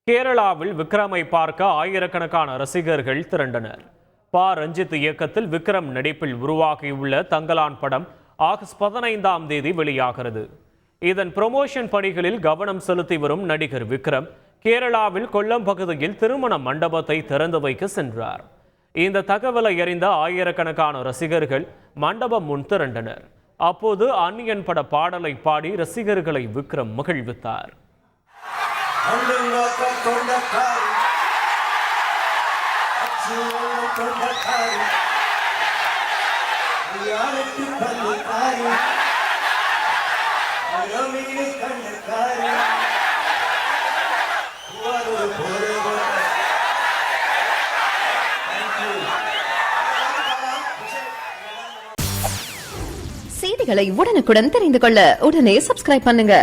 கேரளாவில் விக்ரமை பார்க்க ஆயிரக்கணக்கான ரசிகர்கள் திரண்டனர். ரஞ்சித் இயக்கத்தில் விக்ரம் நடிப்பில் உருவாகியுள்ள தங்கலான் படம் ஆகஸ்ட் 15ஆம் தேதி வெளியாகிறது. இதன் ப்ரமோஷன் பணிகளில் கவனம் செலுத்தி வரும் நடிகர் விக்ரம் கேரளாவில் கொல்லம் பகுதியில் திருமண மண்டபத்தை திறந்து வைக்க சென்றார். இந்த தகவலை அறிந்த ஆயிரக்கணக்கான ரசிகர்கள் மண்டபம் முன் திரண்டனர். அப்போது அந்நியன் பட பாடலை பாடி ரசிகர்களை விக்ரம் மகிழ்வித்தார். செய்திகளை உடனுக்குடன் தெரிந்து கொள்ள உடனே சப்ஸ்கிரைப் பண்ணுங்க.